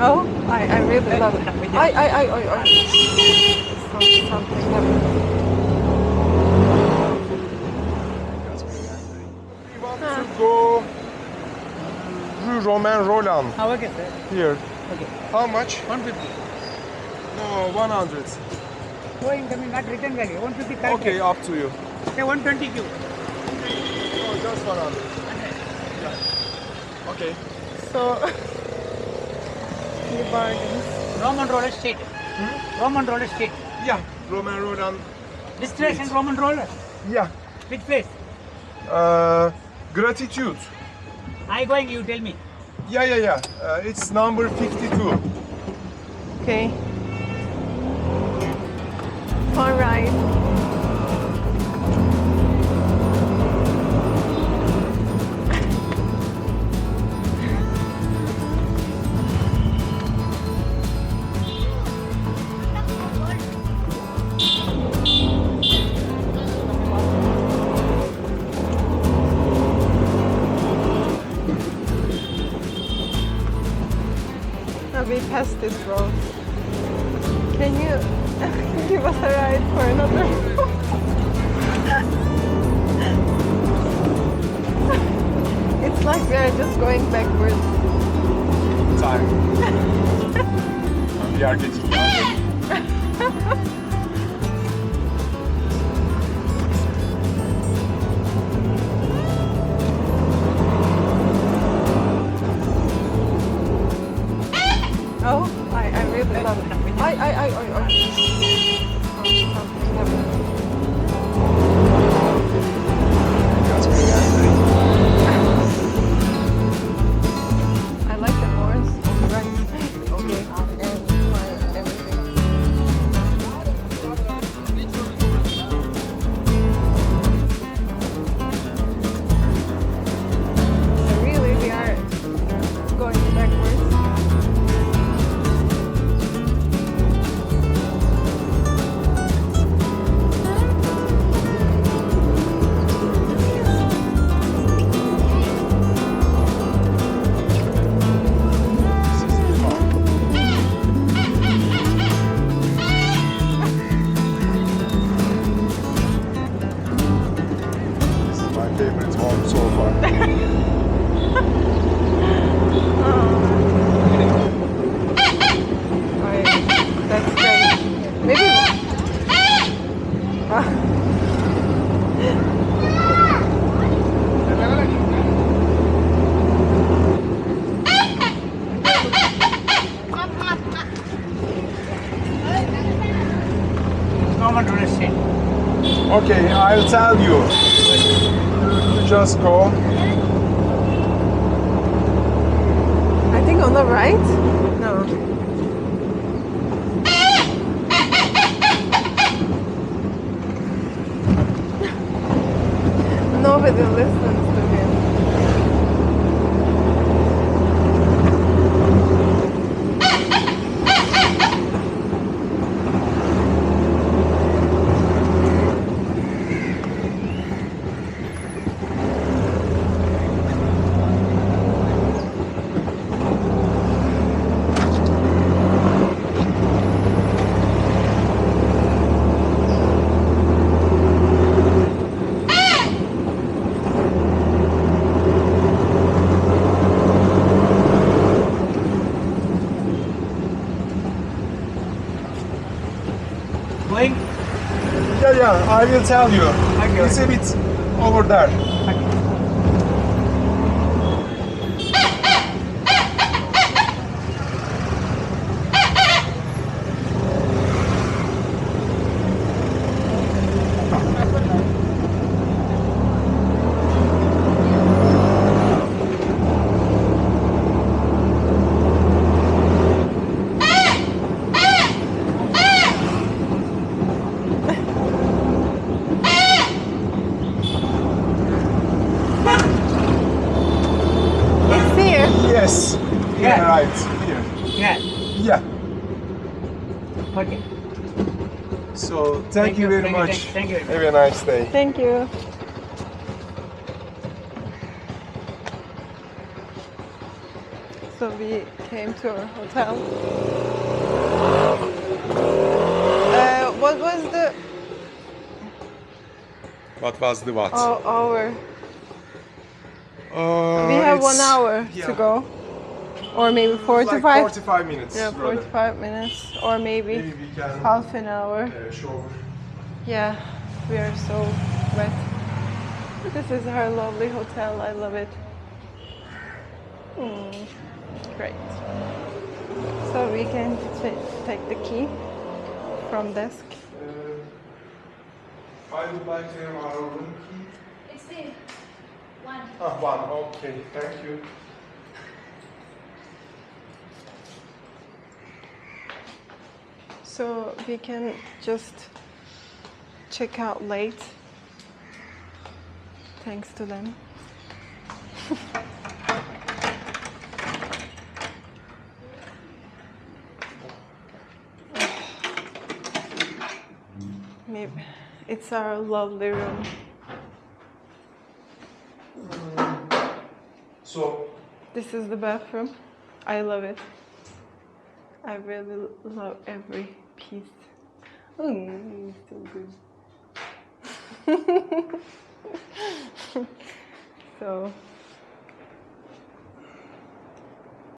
Oh, I really love it. Something happened. We want to go Rue Romain Roland. Okay, sir. Here. Okay. How much? 150. No, 100. Going, coming, not return value. 150 correct. Okay, up to you. Okay, 120 Q. No, just 100. Yeah. Okay. So, the bargains. Roman roller state. Roman roller state. Yeah, Romain Roland. Destination Roman roller. Yeah. Which place? Gratitude. I going, you tell me. Yeah. It's number 52. Okay. All right. We passed this road. Can you give us a ride for another road? It's like we are just going backwards. Time. We are getting younger. Oh, I really love it. Something happened. I like the horse on the right side. Okay. And my everything. So really, we are going backwards. This is my favorite home so far. That's great. Maybe. Roman roller state. Okay, I'll tell you. You just go. I think on the right? No. Nobody listens to him. Going? Yeah, I will tell you. Okay. It's a bit over there. Yes. Yeah. Right. Here. Yeah. Yeah. Okay. So thank you very much. Thank you. Have a nice day. Thank you. So we came to our hotel. What was the What was the what? hour? We have 1 hour to go, or maybe 45. Like 45 minutes. Yeah, rather. 45 minutes, or maybe Maybe we can half an hour. show. Yeah, we are so wet. This is our lovely hotel. I love it. Great. So we can take the key from desk. I would like to have our room key. It's there. One. Ah, one. Okay, thank you. So we can just check out late, thanks to them. Maybe it's our lovely room. So, This is the bathroom. I love it. I really love every piece. So good. So